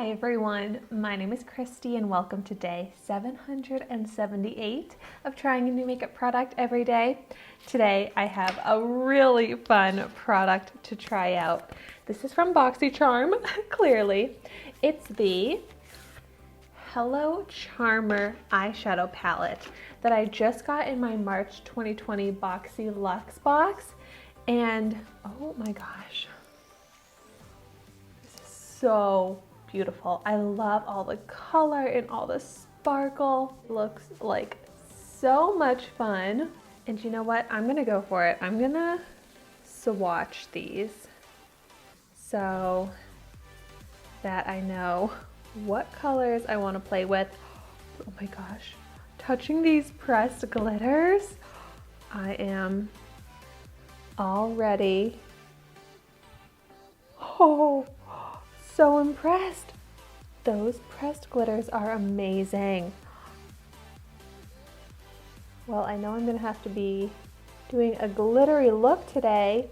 Hi everyone, my name is Christy and welcome to day 778 of trying a new makeup product every day. Today I have a really fun product to try out. This is from Boxycharm, clearly. It's the Hello Charmer eyeshadow palette that I just got in my March 2020 Boxyluxe box. And oh my gosh, this is so beautiful. I love all the color and all the sparkle. It looks like so much fun. And you know what? I'm gonna go for it. I'm gonna swatch these so that I know what colors I want to play with. Oh my gosh, touching these pressed glitters, I am already so impressed. Those pressed glitters are amazing. Well, I know I'm gonna have to be doing a glittery look today.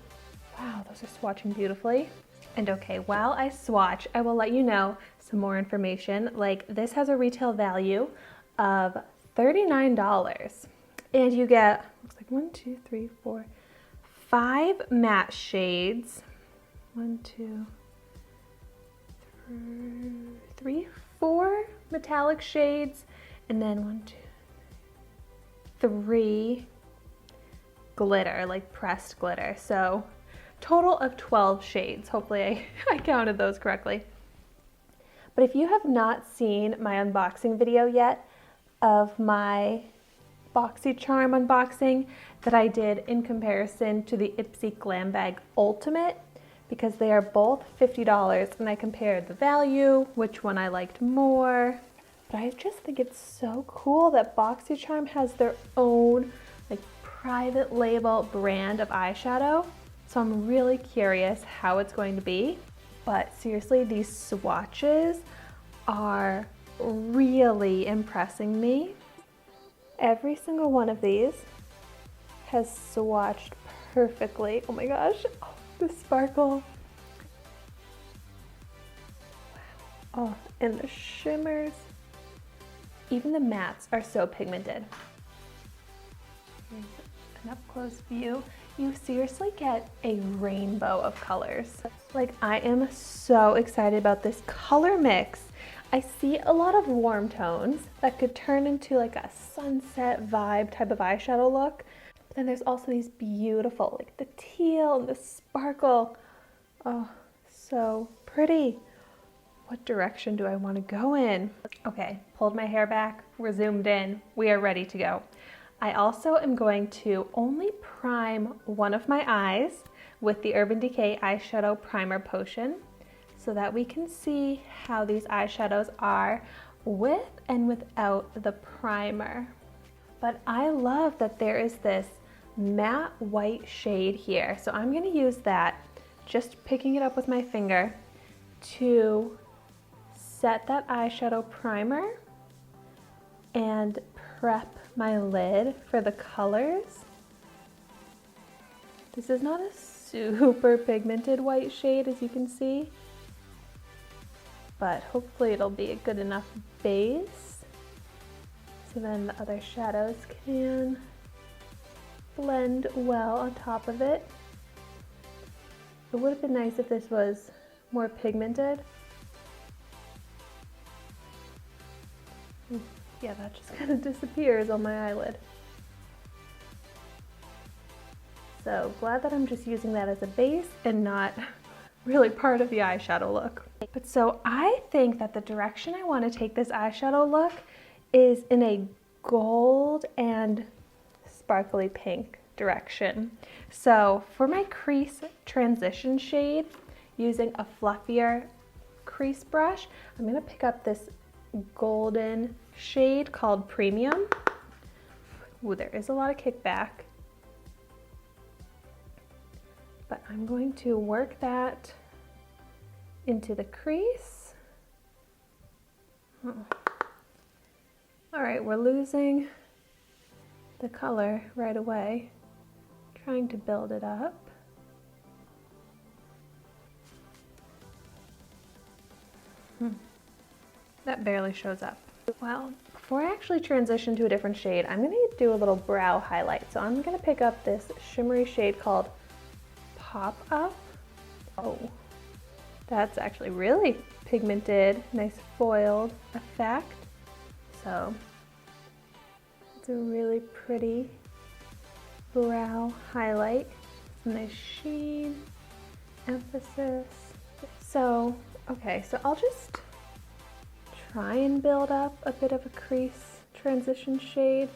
Wow, those are swatching beautifully. And okay, while I swatch, I will let you know some more information. Like, this has a retail value of $39. And you get, looks like 1, 2, 3, 4, 5 matte shades. 1, 2, 3, 4 metallic shades, and then 1, 2, 3 glitter, like pressed glitter. So total of 12 shades. Hopefully I counted those correctly. But if you have not seen my unboxing video yet of my Boxycharm unboxing that I did in comparison to the Ipsy Glam Bag Ultimate, because they are both $50 and I compared the value, which one I liked more. But I just think it's so cool that Boxycharm has their own like private label brand of eyeshadow. So I'm really curious how it's going to be. But seriously, these swatches are really impressing me. Every single one of these has swatched perfectly. Oh my gosh. The sparkle. Oh, and the shimmers. Even the mattes are so pigmented. Here's an up-close view. You seriously get a rainbow of colors. Like, I am so excited about this color mix. I see a lot of warm tones that could turn into like a sunset vibe type of eyeshadow look. Then there's also these beautiful, like the teal and the sparkle. Oh, so pretty. What direction do I want to go in? Okay, pulled my hair back, we're zoomed in, we are ready to go. I also am going to only prime one of my eyes with the Urban Decay Eyeshadow Primer Potion so that we can see how these eyeshadows are with and without the primer. But I love that there is this matte white shade here. So I'm gonna use that, just picking it up with my finger to set that eyeshadow primer and prep my lid for the colors. This is not a super pigmented white shade, as you can see, but hopefully it'll be a good enough base so then the other shadows can blend well on top of it. It would have been nice if this was more pigmented. Yeah, that just kind of disappears on my eyelid. So glad that I'm just using that as a base and not really part of the eyeshadow look. But so I think that the direction I want to take this eyeshadow look is in a gold and sparkly pink direction. So for my crease transition shade, using a fluffier crease brush, I'm going to pick up this golden shade called Premium. Ooh, there is a lot of kickback. But I'm going to work that into the crease. Oh. All right, we're losing the color right away. Trying to build it up. That barely shows up. Well, before I actually transition to a different shade, I'm gonna do a little brow highlight. So I'm gonna pick up this shimmery shade called Pop Up. Oh, that's actually really pigmented, nice foiled effect. So it's a really pretty brow highlight. Some nice sheen, emphasis. So, okay, so I'll just try and build up a bit of a crease transition shade.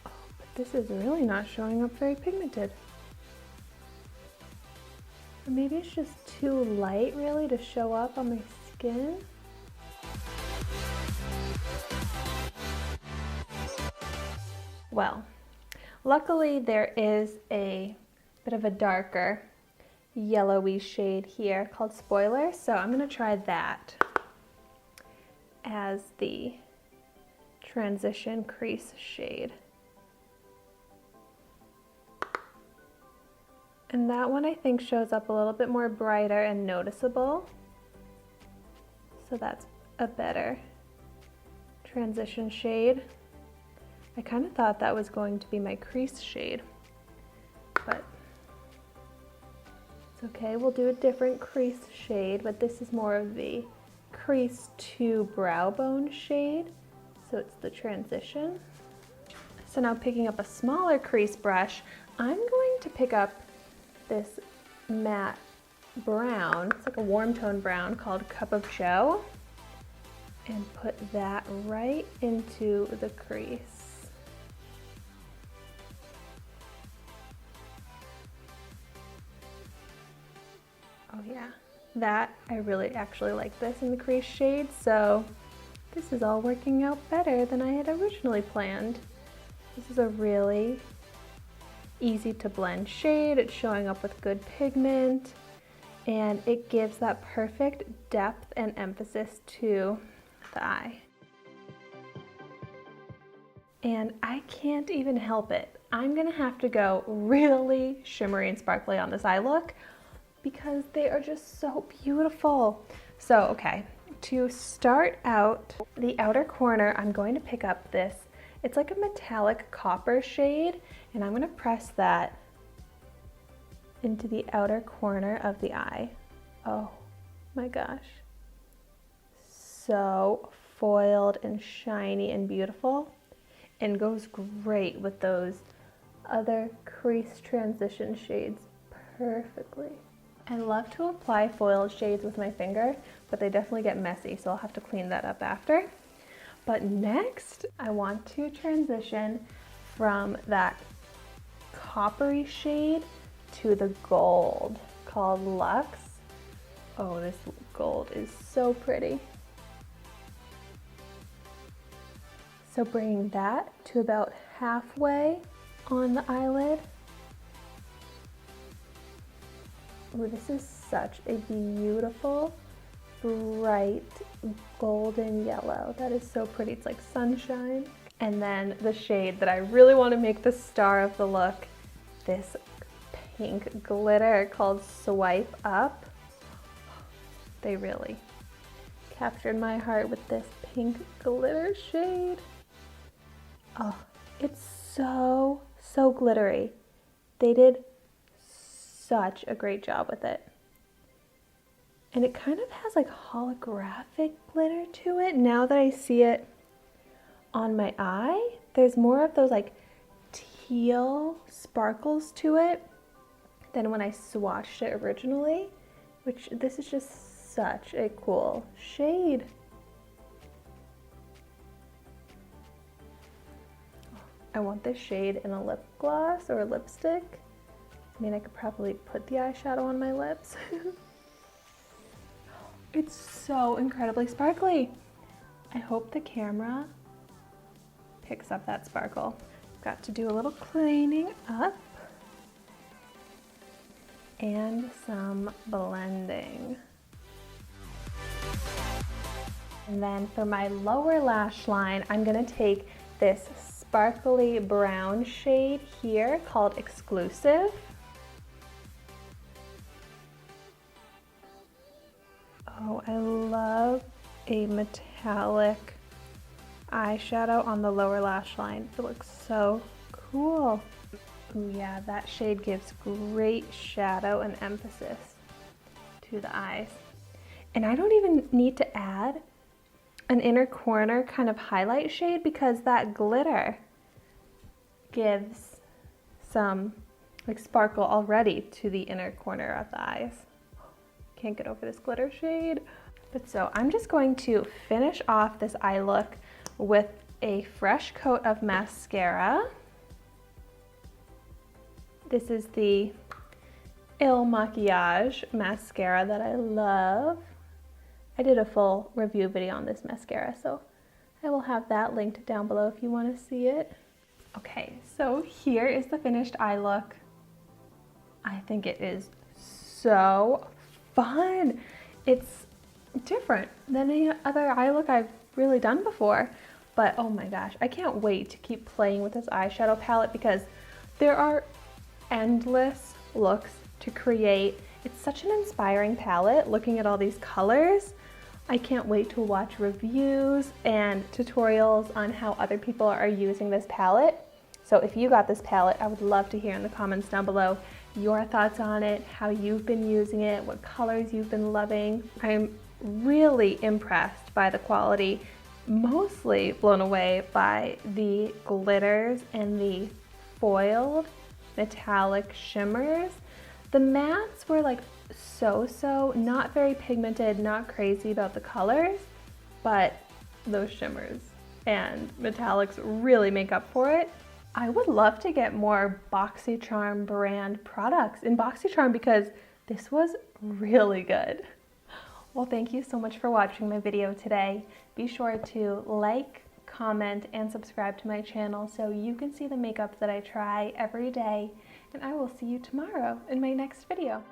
Oh, but this is really not showing up very pigmented. Or maybe it's just too light really to show up on my skin. Well, luckily there is a bit of a darker yellowy shade here called Spoiler, so I'm going to try that as the transition crease shade. And that one I think shows up a little bit more brighter and noticeable, so that's a better transition shade. I kind of thought that was going to be my crease shade, but it's okay. We'll do a different crease shade, but this is more of the crease to brow bone shade, so it's the transition. So now picking up a smaller crease brush, I'm going to pick up this matte brown, it's like a warm tone brown called Cup of Joe, and put that right into the crease. Oh yeah, that, I really actually like this in the crease shade, so this is all working out better than I had originally planned. This is a really easy to blend shade, it's showing up with good pigment, and it gives that perfect depth and emphasis to the eye. And I can't even help it. I'm gonna have to go really shimmery and sparkly on this eye look because they are just so beautiful. So, okay, to start out the outer corner, I'm going to pick up this, it's like a metallic copper shade, and I'm gonna press that into the outer corner of the eye. Oh my gosh. So foiled and shiny and beautiful, and goes great with those other crease transition shades perfectly. I love to apply foiled shades with my finger, but they definitely get messy, so I'll have to clean that up after. But next, I want to transition from that coppery shade to the gold called Luxe. Oh, this gold is so pretty. So bringing that to about halfway on the eyelid. Ooh, this is such a beautiful, bright golden yellow. That is so pretty. It's like sunshine. And then the shade that I really want to make the star of the look, this pink glitter called Swipe Up. They really captured my heart with this pink glitter shade. Oh, it's so, so glittery. They did such a great job with it. And it kind of has like holographic glitter to it. Now that I see it on my eye, there's more of those like teal sparkles to it than when I swatched it originally, which this is just such a cool shade. I want this shade in a lip gloss or a lipstick. I mean, I could probably put the eyeshadow on my lips. It's so incredibly sparkly. I hope the camera picks up that sparkle. Got to do a little cleaning up and some blending. And then for my lower lash line, I'm gonna take this sparkly brown shade here called Exclusive. Oh, I love a metallic eyeshadow on the lower lash line. It looks so cool. Ooh, yeah, that shade gives great shadow and emphasis to the eyes. And I don't even need to add an inner corner kind of highlight shade because that glitter gives some like sparkle already to the inner corner of the eyes. Can't get over this glitter shade. But so I'm just going to finish off this eye look with a fresh coat of mascara. This is the Il Maquillage mascara that I love. I did a full review video on this mascara, so I will have that linked down below if you want to see it. Okay, so here is the finished eye look. I think it is so fun. It's different than any other eye look I've really done before, but oh my gosh, I can't wait to keep playing with this eyeshadow palette because there are endless looks to create. It's such an inspiring palette looking at all these colors. I can't wait to watch reviews and tutorials on how other people are using this palette. So if you got this palette, I would love to hear in the comments down below your thoughts on it, how you've been using it, what colors you've been loving. I'm really impressed by the quality, mostly blown away by the glitters and the foiled metallic shimmers. The mattes were like so, not very pigmented, not crazy about the colors, but those shimmers and metallics really make up for it. I would love to get more Boxycharm brand products in Boxycharm because this was really good. Well, thank you so much for watching my video today. Be sure to like, comment, and subscribe to my channel so you can see the makeup that I try every day. And I will see you tomorrow in my next video.